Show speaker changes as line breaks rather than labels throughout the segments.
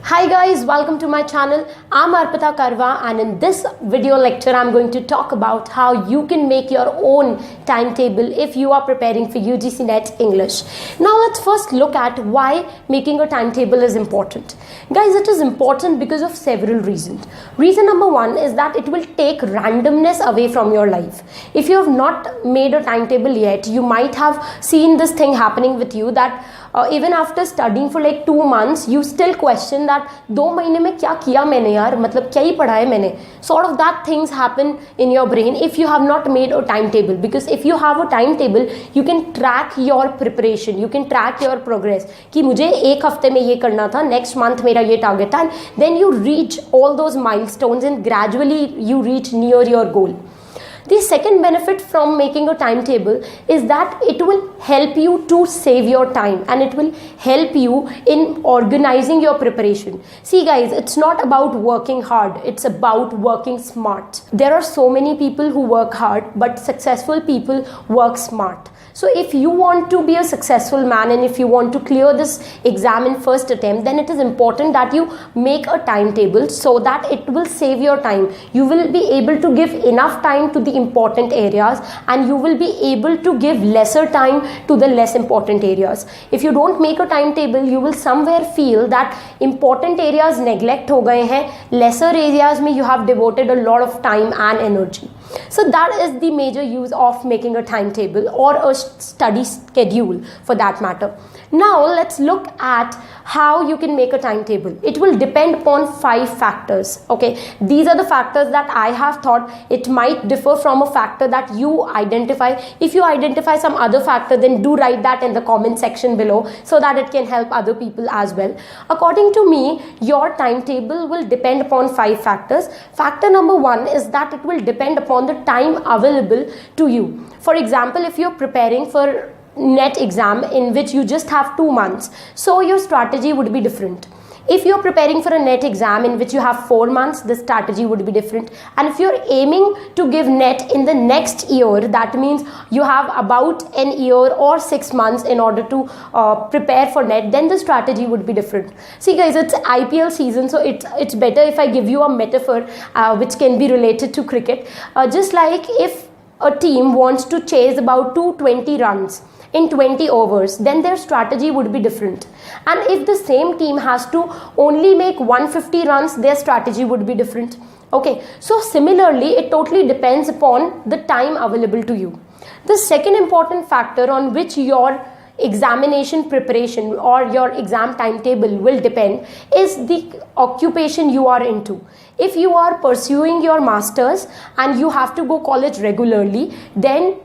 Hi guys, welcome to my channel. I'm Arpita Karwa, and in this video lecture I'm going to talk about how you can make your own timetable if you are preparing for UGC NET English. Now let's first look at why making a timetable is important. Guys, it is important because of several reasons. Reason number one is that it will take randomness away from your life. If you have not made a timetable yet, you might have seen this thing happening with you that even after studying for like 2 months, you still question that 2 महीने में क्या किया मैंने यार, मतलब क्या ही पढ़ा है मैंने. Sort of that things happen in your brain if you have not made a timetable, because if you have a timetable you can track your preparation, you can track your progress कि मुझे एक हफ्ते में ये करना था, next month मेरा ये target था, and then you reach all those milestones and gradually you reach near your goal. The second benefit from making a timetable is that it will help you to save your time and it will help you in organizing your preparation. See guys, it's not about working hard, it's about working smart. There are so many people who work hard, but successful people work smart. So if you want to be a successful man and if you want to clear this exam in first attempt, then it is important that you make a timetable so that it will save your time. You will be able to give enough time to the important areas and you will be able to give lesser time to the less important areas. If you don't make a timetable, you will somewhere feel that important areas neglect ho gaye hain, lesser areas mein you have devoted a lot of time and energy. So that is the major use of making a timetable or a study schedule for that matter. Now let's look at how you can make a timetable. It will depend upon 5 factors. Okay, these are the factors that I have thought. It might differ from a factor that you identify. If you identify some other factor, then do write that in the comment section below so that it can help other people as well. According to me, your timetable will depend upon 5 factors. Factor number 1 is that it will depend upon the time available to you. For example, if you're preparing for NET exam in which you just have 2 months, so your strategy would be different. If you're preparing for a NET exam in which you have 4 months, the strategy would be different. And if you're aiming to give NET in the next year, that means you have about an year or 6 months in order to prepare for NET, then the strategy would be different. See guys, it's IPL season, so it's better if I give you a metaphor which can be related to cricket. Just like if a team wants to chase about 220 runs in 20 overs, then their strategy would be different. And if the same team has to only make 150 runs, their strategy would be different. Okay, so similarly, it totally depends upon the time available to you. The second important factor on which your examination preparation or your exam timetable will depend is the occupation you are into. If you are pursuing your masters and you have to go college regularly, then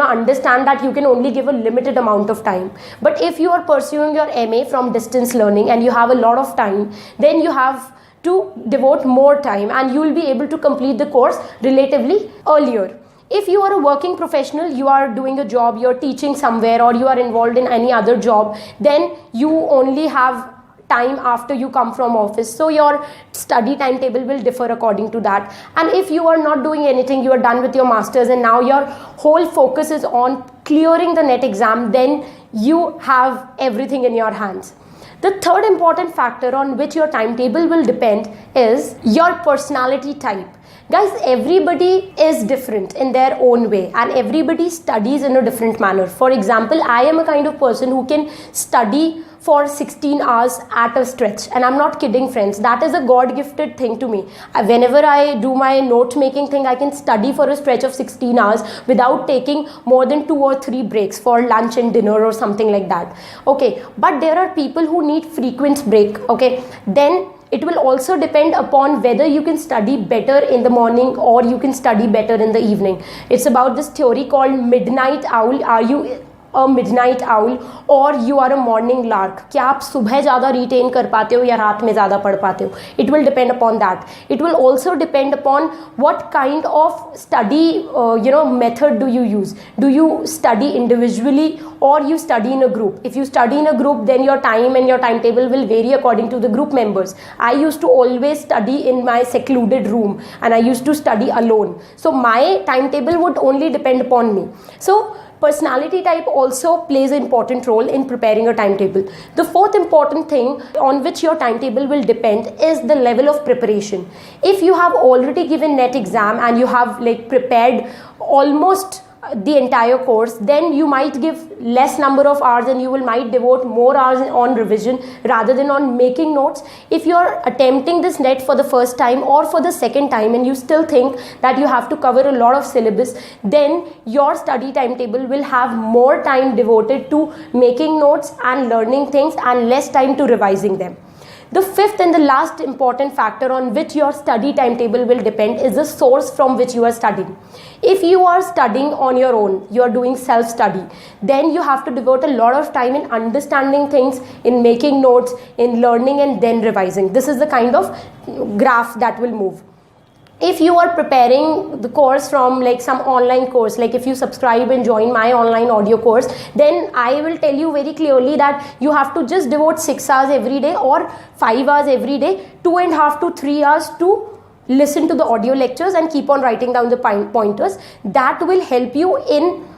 understand that you can only give a limited amount of time. But if you are pursuing your MA from distance learning and you have a lot of time, then you have to devote more time and you will be able to complete the course relatively earlier. If you are a working professional, you are doing a job, you're teaching somewhere or you are involved in any other job, then you only have time after you come from office, so your study timetable will differ according to that. And if you are not doing anything, you are done with your masters and now your whole focus is on clearing the NET exam, then you have everything in your hands. The third important factor on which your timetable will depend is your personality type. Guys, everybody is different in their own way and everybody studies in a different manner. For example, I am a kind of person who can study for 16 hours at a stretch, and I'm not kidding friends, that is a God-gifted thing to me. Whenever I do my note making thing, I can study for a stretch of 16 hours without taking more than 2 or 3 breaks for lunch and dinner or something like that. Okay, but there are people who need frequent break. Okay, then it will also depend upon whether you can study better in the morning or you can study better in the evening. It's about this theory called midnight owl. Are you a midnight owl or you are a morning lark? क्या आप सुबह ज़्यादा retain कर पाते हो या रात में ज़्यादा पढ़ पाते हो? It will depend upon that. It will also depend upon what kind of study method do you use. Do you study individually or you study in a group? If you study in a group, then your time and your timetable will vary according to the group members. I used to always study in my secluded room and I used to study alone. So my timetable would only depend upon me. So personality type also plays an important role in preparing a timetable. The fourth important thing on which your timetable will depend is the level of preparation. If you have already given NET exam and you have like prepared almost the entire course, then you might give less number of hours and you will might devote more hours on revision rather than on making notes. If you're attempting this NET for the first time or for the second time and you still think that you have to cover a lot of syllabus, then your study timetable will have more time devoted to making notes and learning things and less time to revising them. The fifth and the last important factor on which your study timetable will depend is the source from which you are studying. If you are studying on your own, you are doing self-study, then you have to devote a lot of time in understanding things, in making notes, in learning and then revising. This is the kind of graph that will move. If you are preparing the course from like some online course, like if you subscribe and join my online audio course, then I will tell you very clearly that you have to just devote 6 hours every day or 5 hours every day, 2.5 to 3 hours to listen to the audio lectures and keep on writing down the pointers. That will help you in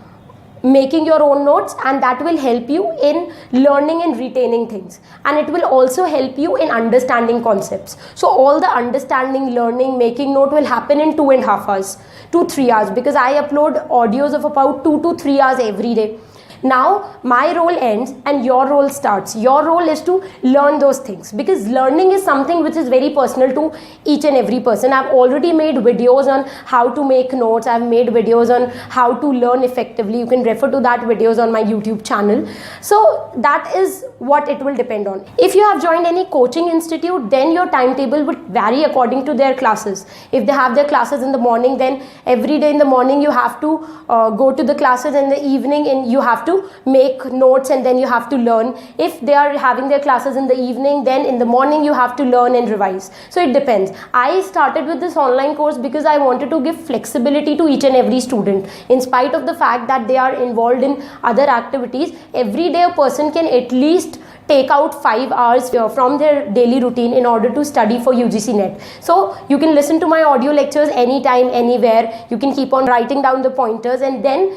making your own notes and that will help you in learning and retaining things, and it will also help you in understanding concepts. So all the understanding, learning, making note will happen in 2.5 hours to 3 hours, because I upload audios of about 2 to 3 hours every day. Now my role ends and your role starts. Your role is to learn those things, because learning is something which is very personal to each and every person. I've already made videos on how to make notes. I've made videos on how to learn effectively. You can refer to that videos on my YouTube channel. So that is what it will depend on. If you have joined any coaching institute, then your timetable would vary according to their classes. If they have their classes in the morning, then every day in the morning you have to go to the classes, in the evening and you have to make notes and then you have to learn. If they are having their classes in the evening, then in the morning you have to learn and revise. So it depends. I started with this online course because I wanted to give flexibility to each and every student. In spite of the fact that they are involved in other activities, every day a person can at least take out 5 hours from their daily routine in order to study for UGC NET. So you can listen to my audio lectures anytime, anywhere. You can keep on writing down the pointers, and then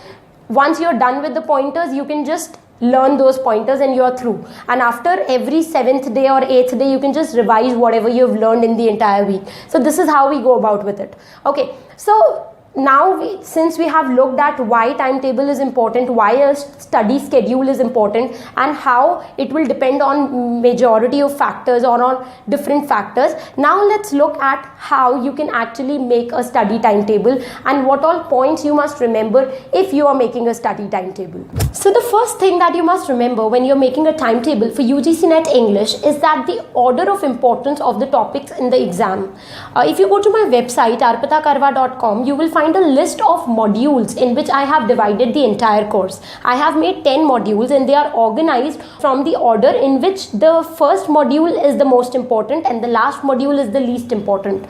once you're done with the pointers, you can just learn those pointers and you're through. And after every 7th day or 8th day, you can just revise whatever you've learned in the entire week. So this is how we go about with it. Okay, so now since we have looked at why timetable is important, why a study schedule is important, and how it will depend on majority of factors or on different factors, now let's look at how you can actually make a study timetable and what all points you must remember if you are making a study timetable. So the first thing that you must remember when you're making a timetable for UGC NET English is that the order of importance of the topics in the exam. If you go to my website arpitakarwa.com, you will find a list of modules in which I have divided the entire course. I have made 10 modules and they are organized from the order in which the first module is the most important and the last module is the least important.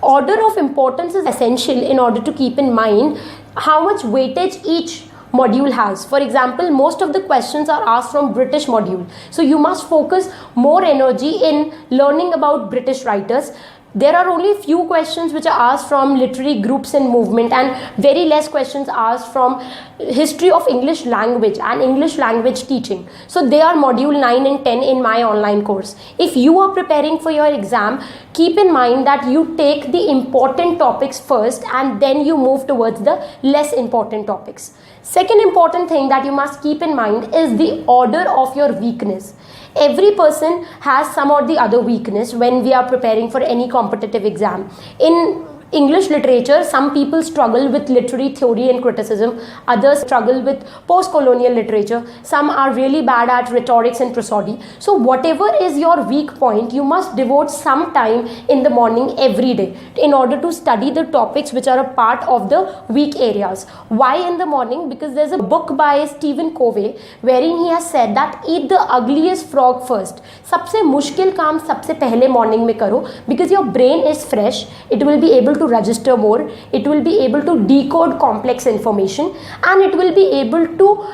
Order of importance is essential in order to keep in mind how much weightage each module has. For example, most of the questions are asked from British module. So you must focus more energy in learning about British writers. There are only few questions which are asked from literary groups and movement, and very less questions asked from history of English language and English language teaching. So they are module 9 and 10 in my online course. If you are preparing for your exam, keep in mind that you take the important topics first and then you move towards the less important topics. Second important thing that you must keep in mind is the order of your weakness. Every person has some or the other weakness when we are preparing for any competitive exam. In English literature, some people struggle with literary theory and criticism, others struggle with post-colonial literature, some are really bad at rhetorics and prosody. So whatever is your weak point, you must devote some time in the morning every day in order to study the topics which are a part of the weak areas. Why in the morning? Because there's a book by Stephen Covey wherein he has said that eat the ugliest frog first. सबसे मुश्किल काम सबसे पहले morning में करो, because your brain is fresh, it will be able to register more, it will be able to decode complex information and it will be able to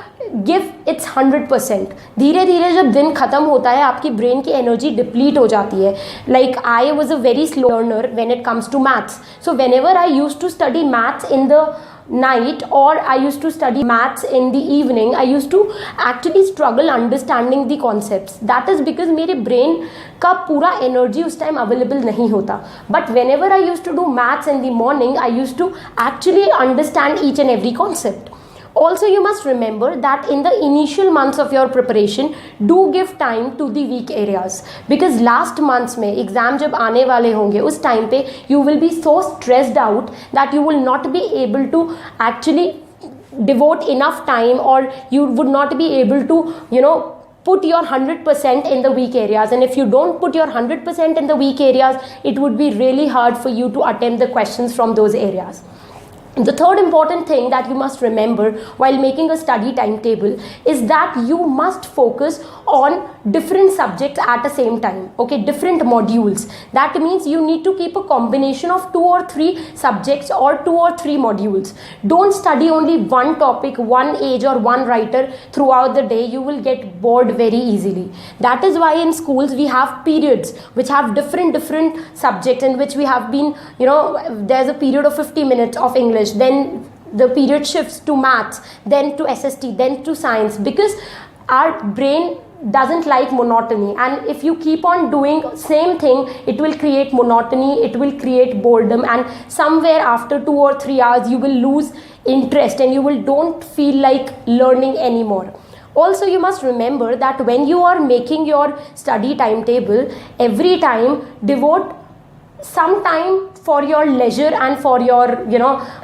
give its 100%. धीरे धीरे जब दिन खत्म होता है आपकी ब्रेन की एनर्जी डिप्लीट हो जाती है. Like I was a very slow learner when it comes to maths. So whenever I used to study maths in the night or I used to study maths in the evening, I used to actually struggle understanding the concepts. That is because मेरे brain का पूरा energy उस time available नहीं होता. But whenever I used to do maths in the morning, I used to actually understand each and every concept. Also, you must remember that in the initial months of your preparation, do give time to the weak areas, because last months में exam जब आने वाले होंगे उस time पे you will be so stressed out that you will not be able to actually devote enough time, or you would not be able to put your 100% in the weak areas. And if you don't put your 100% in the weak areas, it would be really hard for you to attempt the questions from those areas. The third important thing that you must remember while making a study timetable is that you must focus on different subjects at the same time. Okay, different modules. That means you need to keep a combination of 2 or 3 subjects or 2 or 3 modules. Don't study only one topic, one age or one writer throughout the day. You will get bored very easily. That is why in schools we have periods which have different subjects, in which we have been, there's a period of 50 minutes of English, then the period shifts to maths, then to SST, then to science, because our brain doesn't like monotony, and if you keep on doing same thing, it will create monotony, it will create boredom, and somewhere after 2 or 3 hours you will lose interest and you don't feel like learning anymore. Also, you must remember that when you are making your study timetable, every time devote some time for your leisure and for your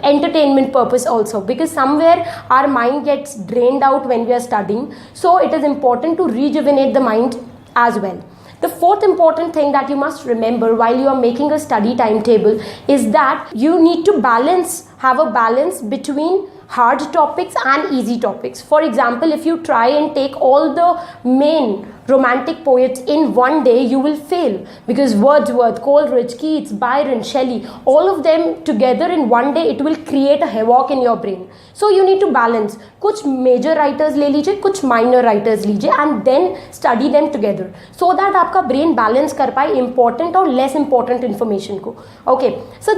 entertainment purpose also, because somewhere our mind gets drained out when we are studying, so it is important to rejuvenate the mind as well. The fourth important thing that you must remember while you are making a study timetable is that you need to have a balance between hard topics and easy topics. For example, if you try and take all the main romantic poets in one day, you will fail, because Wordsworth, Coleridge, Keats, Byron, Shelley, all of them together in one day, it will create a havoc in your brain. So you need to balance. कुछ major writers ले लीजिए, कुछ minor writers लीजिए, and then study them together, so that आपका brain balance कर पाए important और less important information को. Okay, so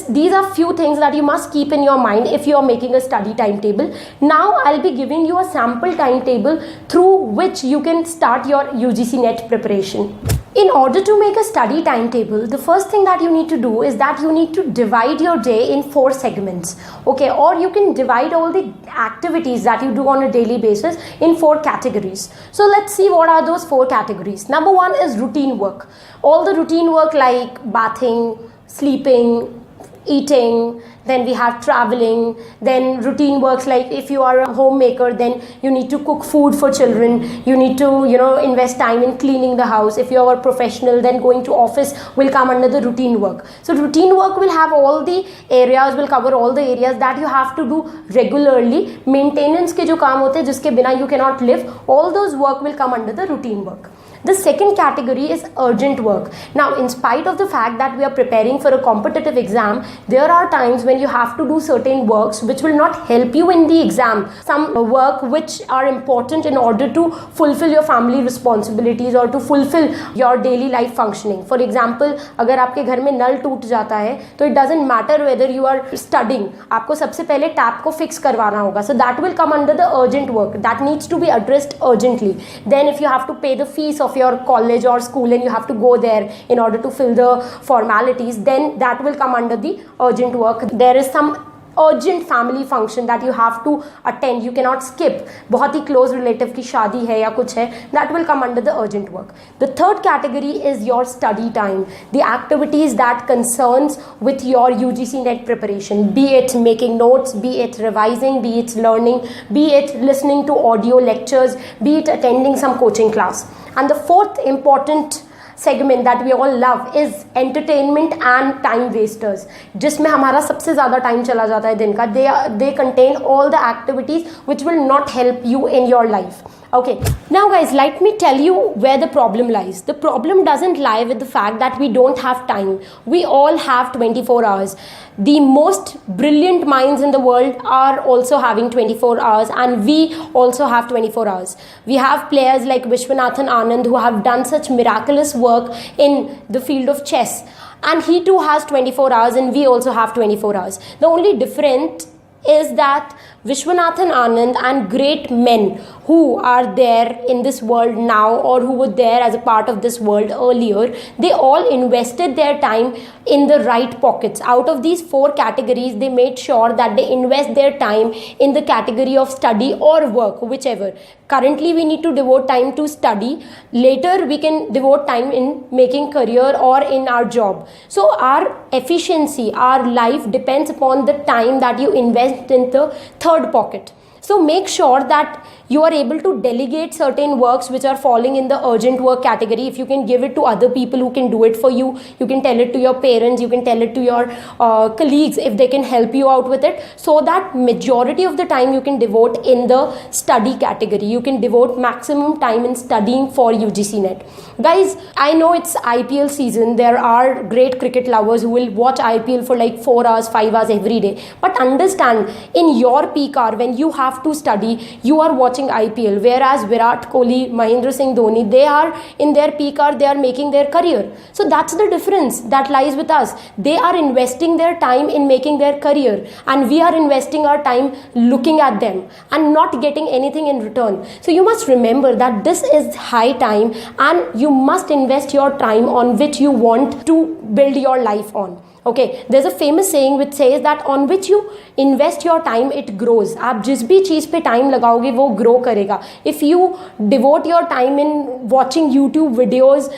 these are few things that you must keep in your mind if you are making a study timetable. Now I'll be giving you a sample timetable through which you can start your UGC NET preparation. In order to make a study timetable, the first thing that you need to do is that you need to divide your day in 4 segments. Okay, or you can divide all the activities that you do on a daily basis in 4 categories. So let's see what are those 4 categories. Number 1 is routine work. All the routine work like bathing, sleeping, eating, then we have traveling, then routine works like if you are a homemaker, then you need to cook food for children, you need to invest time in cleaning the house. If you are a professional, then going to office will come under the routine work. So routine work will have all the areas, will cover all the areas that you have to do regularly. Maintenance के जो काम होते हैं जिसके बिना you cannot live, all those work will come under the routine work. The second category is urgent work. Now, in spite of the fact that we are preparing for a competitive exam, there are times when you have to do certain works which will not help you in the exam. Some work which are important in order to fulfill your family responsibilities or to fulfill your daily life functioning. For example, अगर आपके घर में नल टूट जाता है, तो it doesn't matter whether you are studying. आपको सबसे पहले टैप को फिक्स करवाना होगा. So that will come under the urgent work. That needs to be addressed urgently. Then if you have to pay the fees of your college or school and you have to go there in order to fill the formalities, then that will come under the urgent work. There is some urgent family function that you have to attend, you cannot skip. बहुत ही close relative की शादी है या कुछ है, that will come under the urgent work. The third category is your study time, the activities that concerns with your UGC NET preparation, be it making notes, be it revising, be it learning, be it listening to audio lectures, be it attending some coaching class. And the fourth important segment that we all love is entertainment and time wasters, जिसमें हमारा सबसे ज़्यादा time चला जाता है दिन का. They contain all the activities which will not help you in your life. Okay, now guys, let me tell you where the problem lies. The problem doesn't lie with the fact that we don't have time. We all have 24 hours. The most brilliant minds in the world are also having 24 hours, and we also have 24 hours. We have players like Vishwanathan Anand who have done such miraculous work in the field of chess, and he too has 24 hours and we also have 24 hours. The only difference is that Vishwanathan Anand and great men who are there in this world now, or who were there as a part of this world earlier, they all invested their time in the right pockets. Out of these 4 categories, they made sure that they invest their time in the category of study or work, whichever. Currently we need to devote time to study, later we can devote time in making career or in our job. So our efficiency, our life depends upon the time that you invest in the third pocket. So make sure that you are able to delegate certain works which are falling in the urgent work category. If you can give it to other people who can do it for you, you can tell it to your parents, you can tell it to your colleagues if they can help you out with it, so that majority of the time you can devote in the study category. You can devote maximum time in studying for UGC NET. Guys, I know it's IPL season. There are great cricket lovers who will watch IPL for like 4 hours, 5 hours every day. But understand, in your peak hour when you have to study, you are watching IPL, whereas Virat Kohli, Mahendra Singh Dhoni, they are in their peak hour, they are making their career. So that's the difference that lies with us. They are investing their time in making their career, and we are investing our time looking at them and not getting anything in return. So you must remember that this is high time, and you must invest your time on which you want to build your life on. Okay, there's a famous saying which says that on which you invest your time, it grows. आप जिस भी चीज़ पे time लगाओगे वो grow करेगा. If you devote your time in watching YouTube videos,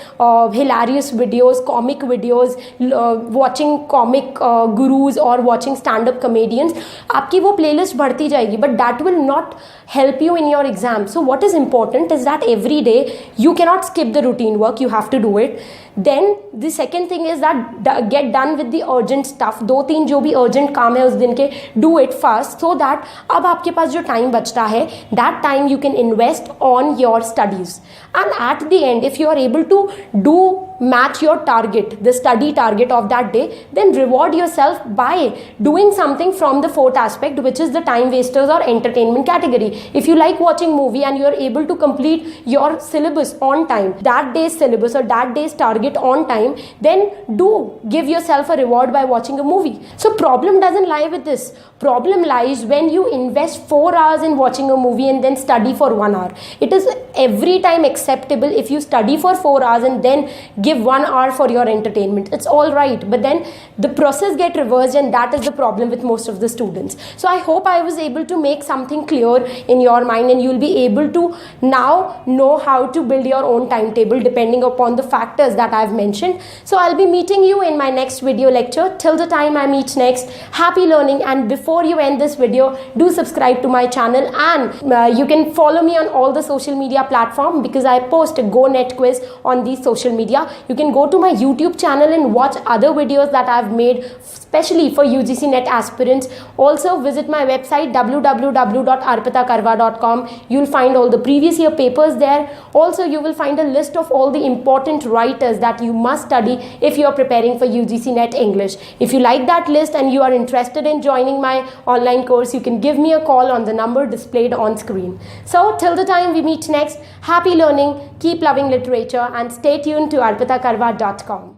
hilarious videos, comic videos, watching comic gurus or watching stand-up comedians, आपकी वो playlist बढ़ती जाएगी, but that will not help you in your exam. So what is important is that every day you cannot skip the routine work, you have to do it. Then the second thing is that get done with the urgent stuff. 2-3 जो भी urgent काम है उस दिन के, do it fast, so that अब आपके पास जो time बचता है, that time you can invest on your studies. And at the end, if you are able to match your target, the study target of that day, then reward yourself by doing something from the 4th aspect, which is the time wasters or entertainment category. If you like watching movie and you are able to complete your syllabus on time, that day's syllabus or that day's target on time, then do give yourself a reward by watching a movie. So problem doesn't lie with this. Problem lies when you invest 4 hours in watching a movie and then study for 1 hour. It is every time acceptable if you study for 4 hours and then give 1 hour for your entertainment. It's all right, but then the process get reversed, and that is the problem with most of the students. So I hope I was able to make something clear in your mind, and you'll be able to now know how to build your own timetable depending upon the factors that I've mentioned. So I'll be meeting you in my next video lecture. Till the time I meet next, happy learning. And before you end this video, do subscribe to my channel, and you can follow me on all the social media platforms, because I post a Go Net quiz on these social media. You can go to my YouTube channel and watch other videos that I've made especially for UGC NET aspirants. Also visit my website www.arpitakarwa.com. You'll find all the previous year papers there. Also you will find a list of all the important writers that you must study if you are preparing for UGC NET English. If you like that list and you are interested in joining my online course, you can give me a call on the number displayed on screen. So till the time we meet next, happy learning, keep loving literature, and stay tuned to arpitakarwa.com.